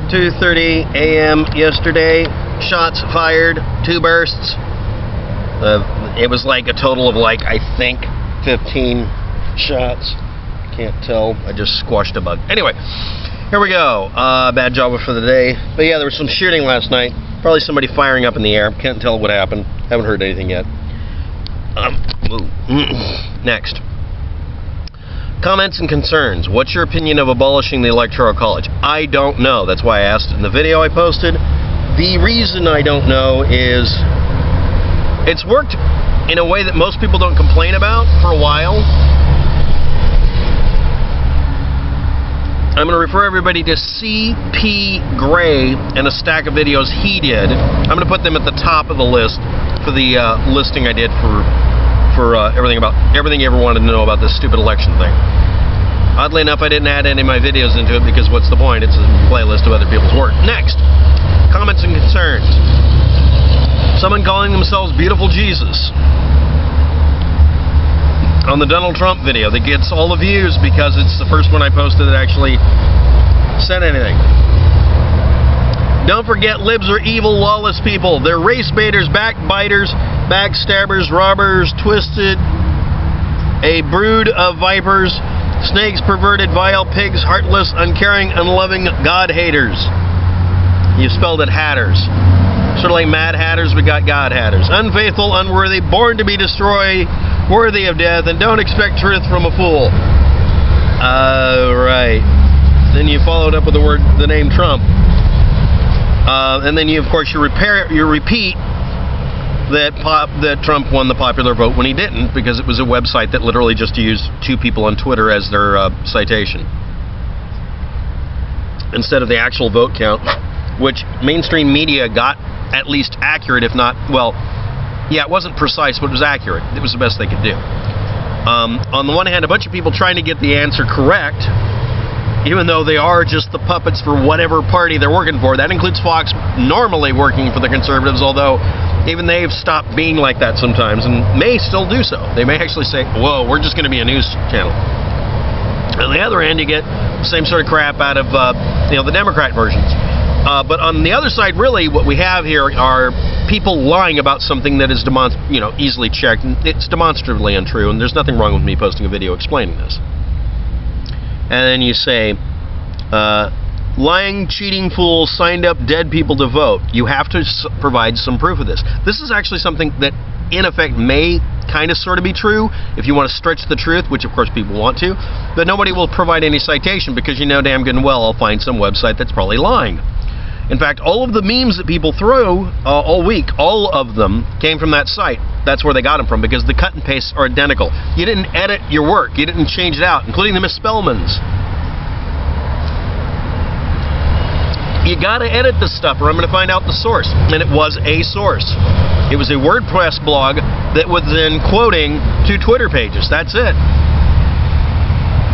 2:30 a.m. yesterday. Shots fired, 2 bursts. It was like a total of I think 15 shots. Can't tell. I just squashed a bug. Anyway, here we go. Bad job for the day. But yeah, there was some shooting last night. Probably somebody firing up in the air. Can't tell what happened. Haven't heard anything yet. Next. Comments and concerns. What's your opinion of abolishing the Electoral College? I don't know. That's why I asked it in the video I posted. The reason I don't know is it's worked in a way that most people don't complain about for a while. I'm going to refer everybody to C.P. Gray and a stack of videos he did. I'm going to put them at the top of the list for the listing I did for everything you ever wanted to know about this stupid election thing. Oddly enough, I didn't add any of my videos into it because what's the point? It's a playlist of other people's work. Next, comments and concerns. Someone calling themselves Beautiful Jesus on the Donald Trump video that gets all the views because it's the first one I posted that actually said anything. Don't forget, libs are evil, lawless people. They're race baiters, backbiters, backstabbers, robbers, twisted, a brood of vipers, snakes, perverted, vile pigs, heartless, uncaring, unloving God haters. You spelled it hatters. Sort of like Mad Hatters, we got God hatters. Unfaithful, unworthy, born to be destroyed, worthy of death, and don't expect truth from a fool. Right. Then you followed up with the name Trump. And then you, of course, you repeat that Trump won the popular vote when he didn't, because it was a website that literally just used 2 people on Twitter as their citation instead of the actual vote count, which mainstream media got at least accurate, if not, well, yeah, it wasn't precise, but it was accurate. It was the best they could do. On the one hand, a bunch of people trying to get the answer correct, even though they are just the puppets for whatever party they're working for. That includes Fox normally working for the conservatives, although even they've stopped being like that sometimes and may still do so. They may actually say, whoa, we're just going to be a news channel. On the other end, you get the same sort of crap out of the Democrat versions. But on the other side, really, what we have here are people lying about something that is easily checked. It's demonstrably untrue, and there's nothing wrong with me posting a video explaining this. And then you say, lying, cheating fools signed up dead people to vote. You have to provide some proof of this. This is actually something that, in effect, may kind of sort of be true if you want to stretch the truth, which of course people want to, but nobody will provide any citation because you know damn good and well I'll find some website that's probably lying. In fact, all of the memes that people throw all week, all of them came from that site. That's where they got them from, because the cut and pastes are identical. You didn't edit your work. You didn't change it out, including the misspellments. You gotta edit this stuff or I'm gonna find out the source. And it was a source. It was a WordPress blog that was then quoting 2 Twitter pages. That's it.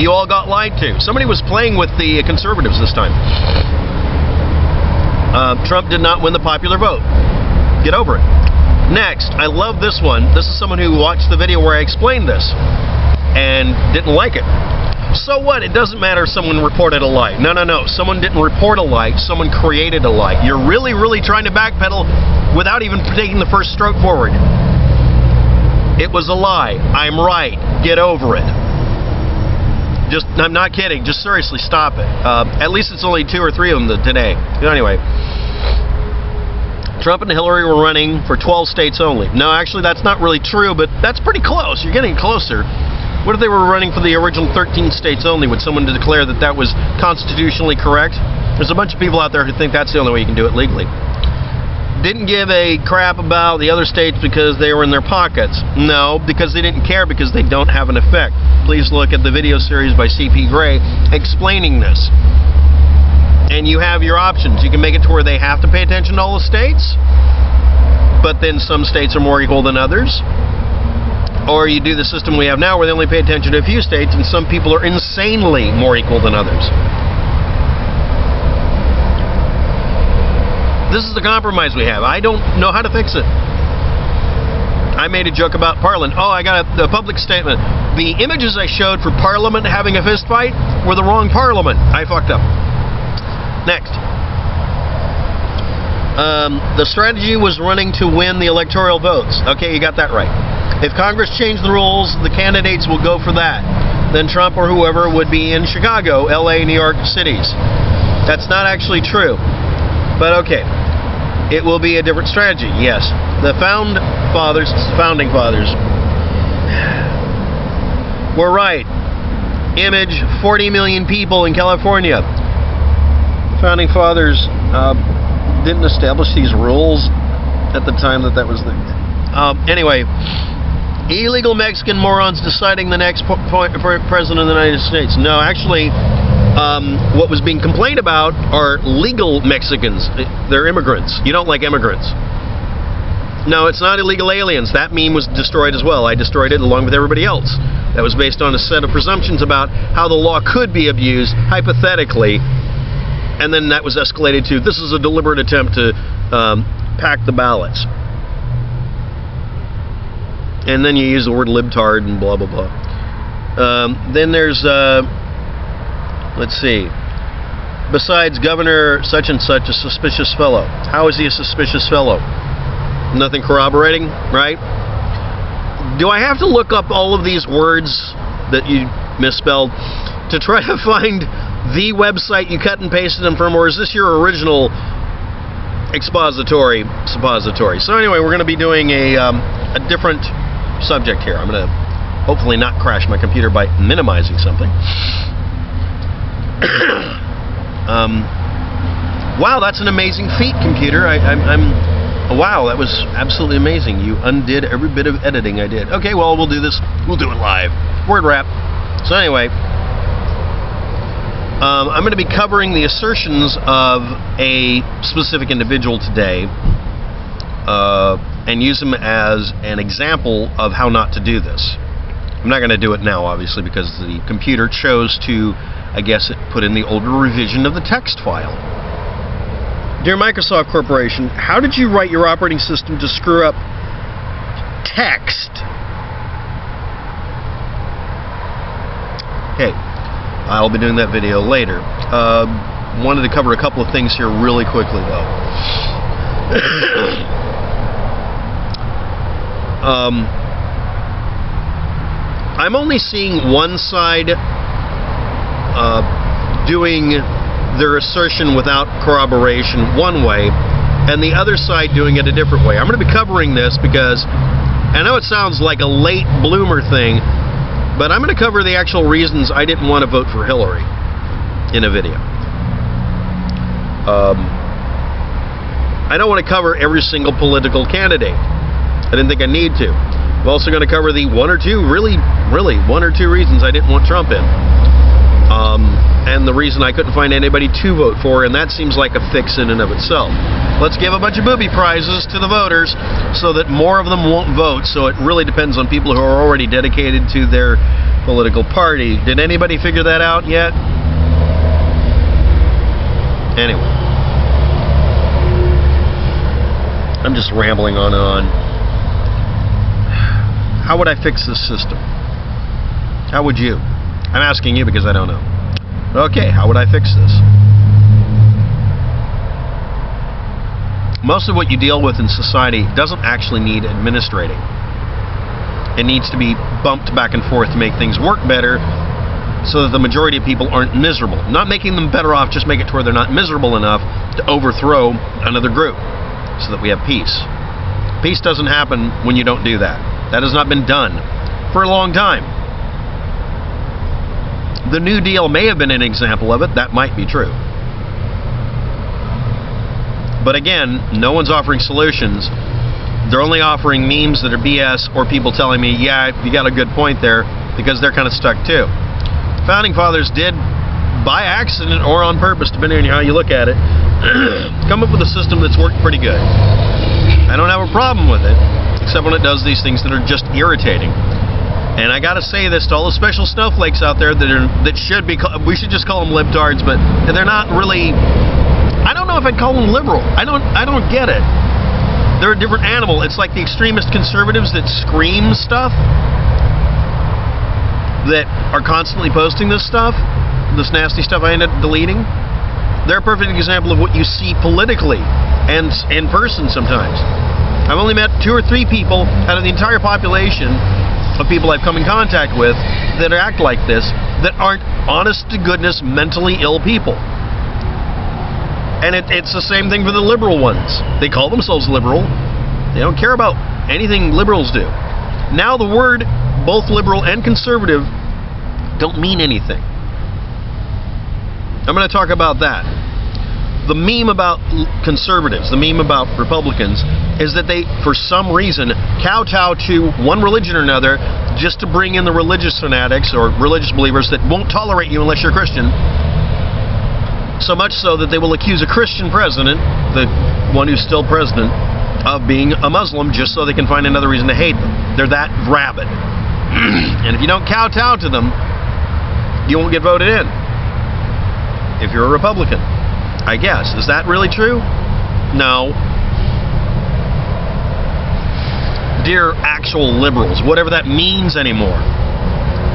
You all got lied to. Somebody was playing with the conservatives this time. Trump did not win the popular vote. Get over it. Next, I love this one. This is someone who watched the video where I explained this and didn't like it. So what? It doesn't matter if someone reported a lie. No. Someone didn't report a lie. Someone created a lie. You're really, really trying to backpedal without even taking the first stroke forward. It was a lie. I'm right. Get over it. I'm not kidding. Just seriously, stop it. At least it's only 2 or 3 of them today. Anyway, Trump and Hillary were running for 12 states only. No, actually, that's not really true, but that's pretty close. You're getting closer. What if they were running for the original 13 states only? Would someone declare that was constitutionally correct? There's a bunch of people out there who think that's the only way you can do it legally. Didn't give a crap about the other states because they were in their pockets. No, because they didn't care, because they don't have an effect. Please look at the video series by C.P. Gray explaining this. And you have your options. You can make it to where they have to pay attention to all the states, but then some states are more equal than others. Or you do the system we have now where they only pay attention to a few states and some people are insanely more equal than others. This is the compromise we have. I don't know how to fix it. I made a joke about Parliament. Oh, I got a public statement. The images I showed for Parliament having a fist fight were the wrong Parliament. I fucked up. Next. The strategy was running to win the electoral votes. Okay, you got that right. If Congress changed the rules, the candidates will go for that. Then Trump or whoever would be in Chicago, LA, New York cities. That's not actually true. But okay. It will be a different strategy, yes. The founding fathers were right. Image 40 million people in California. The founding fathers didn't establish these rules at the time that was the... anyway, illegal Mexican morons deciding the next president of the United States. No, actually, what was being complained about are legal Mexicans. They're immigrants. You don't like immigrants. No, it's not illegal aliens. That meme was destroyed as well. I destroyed it along with everybody else. That was based on a set of presumptions about how the law could be abused, hypothetically, and then that was escalated to, this is a deliberate attempt to pack the ballots. And then you use the word libtard and blah, blah, blah. Then there's, let's see, besides Governor such and such a suspicious fellow. How is he a suspicious fellow? Nothing corroborating, right? Do I have to look up all of these words that you misspelled to try to find the website you cut and pasted them from, or is this your original suppository? So anyway, we're going to be doing a different subject here. I'm going to hopefully not crash my computer by minimizing something. Wow, that's an amazing feat, computer. Wow, that was absolutely amazing. You undid every bit of editing I did. Okay, well, we'll do this. We'll do it live. Word wrap. So anyway, I'm going to be covering the assertions of a specific individual today and use them as an example of how not to do this. I'm not going to do it now, obviously, because the computer chose to, I guess, put in the older revision of the text file. Dear Microsoft Corporation, how did you write your operating system to screw up text? Okay, I'll be doing that video later. Wanted to cover a couple of things here really quickly, though. I'm only seeing one side doing their assertion without corroboration one way, and the other side doing it a different way. I'm going to be covering this because I know it sounds like a late bloomer thing, but I'm going to cover the actual reasons I didn't want to vote for Hillary in a video. I don't want to cover every single political candidate. I didn't think I need to. I'm also going to cover the one or two reasons I didn't want Trump in. And the reason I couldn't find anybody to vote for, and that seems like a fix in and of itself. Let's give a bunch of booby prizes to the voters so that more of them won't vote, so it really depends on people who are already dedicated to their political party. Did anybody figure that out yet? Anyway. I'm just rambling on and on. How would I fix this system? How would you? I'm asking you because I don't know. Okay, how would I fix this? Most of what you deal with in society doesn't actually need administrating. It needs to be bumped back and forth to make things work better so that the majority of people aren't miserable. Not making them better off, just make it to where they're not miserable enough to overthrow another group so that we have peace. Peace doesn't happen when you don't do that. That has not been done for a long time. The New Deal may have been an example of it. That might be true. But again, no one's offering solutions. They're only offering memes that are BS or people telling me, yeah, you got a good point there, because they're kind of stuck too. Founding Fathers did, by accident or on purpose, depending on how you look at it, come up with a system that's worked pretty good. I don't have a problem with it, except when it does these things that are just irritating. And I gotta say this to all the special snowflakes out there that should be, we should just call them libtards, but they're not really, I don't know if I'd call them liberal. I don't get it. They're a different animal. It's like the extremist conservatives that scream stuff, that are constantly posting this stuff, this nasty stuff I ended up deleting. They're a perfect example of what you see politically and in person sometimes. I've only met 2 or 3 people out of the entire population of people I've come in contact with that act like this, that aren't honest to goodness mentally ill people. And it's the same thing for the liberal ones. They call themselves liberal. They don't care about anything liberals do. Now the word both liberal and conservative don't mean anything. I'm going to talk about that. The meme about conservatives, the meme about Republicans, is that they, for some reason, kowtow to one religion or another just to bring in the religious fanatics or religious believers that won't tolerate you unless you're Christian. So much so that they will accuse a Christian president, the one who's still president, of being a Muslim just so they can find another reason to hate them. They're that rabid. And if you don't kowtow to them, you won't get voted in. If you're a Republican, I guess. Is that really true? No. Dear actual liberals, whatever that means anymore,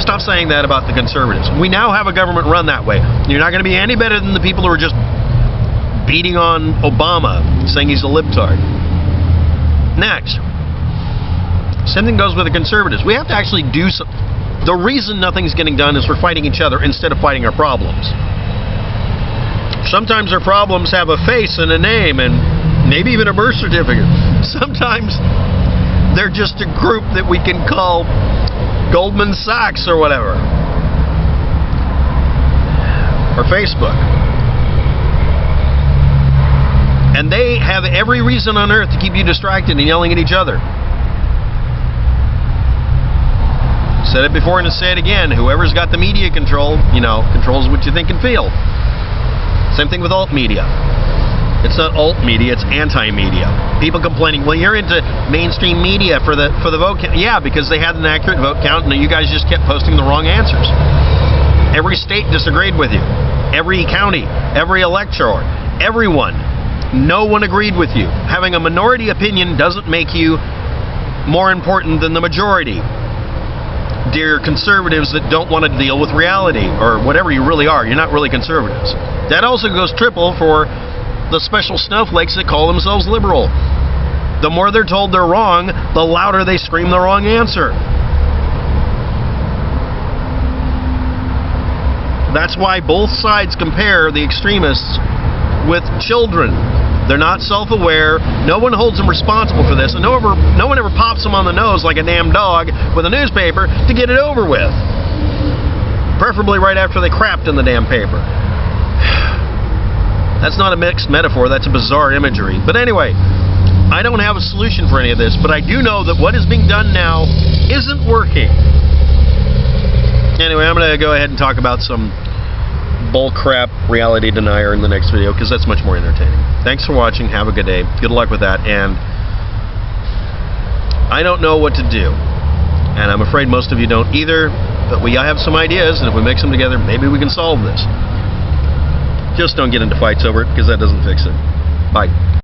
stop saying that about the conservatives. We now have a government run that way. You're not going to be any better than the people who are just beating on Obama, saying he's a libtard. Next. Same thing goes with the conservatives. We have to actually do something. The reason nothing's getting done is we're fighting each other instead of fighting our problems. Sometimes our problems have a face and a name and maybe even a birth certificate. Sometimes they're just a group that we can call Goldman Sachs or whatever. Or Facebook. And they have every reason on earth to keep you distracted and yelling at each other. Said it before and I'll say it again. Whoever's got the media control, controls what you think and feel. Same thing with alt media. It's not alt media, it's anti-media. People complaining, well, you're into mainstream media for the vote count. Yeah, because they had an accurate vote count and you guys just kept posting the wrong answers. Every state disagreed with you. Every county, every elector, everyone. No one agreed with you. Having a minority opinion doesn't make you more important than the majority. Dear conservatives that don't want to deal with reality, or whatever you really are, you're not really conservatives. That also goes triple for the special snowflakes that call themselves liberal. The more they're told they're wrong, the louder they scream the wrong answer. That's why both sides compare the extremists with children. They're not self-aware. No one holds them responsible for this, and no one ever pops them on the nose like a damn dog with a newspaper to get it over with. Preferably right after they crapped in the damn paper. That's not a mixed metaphor, that's a bizarre imagery. But anyway, I don't have a solution for any of this, but I do know that what is being done now isn't working. Anyway, I'm going to go ahead and talk about some bullcrap reality denier in the next video, because that's much more entertaining. Thanks for watching. Have a good day. Good luck with that. And I don't know what to do, and I'm afraid most of you don't either, but we have some ideas, and if we mix them together, maybe we can solve this. Just don't get into fights over it, because that doesn't fix it. Bye.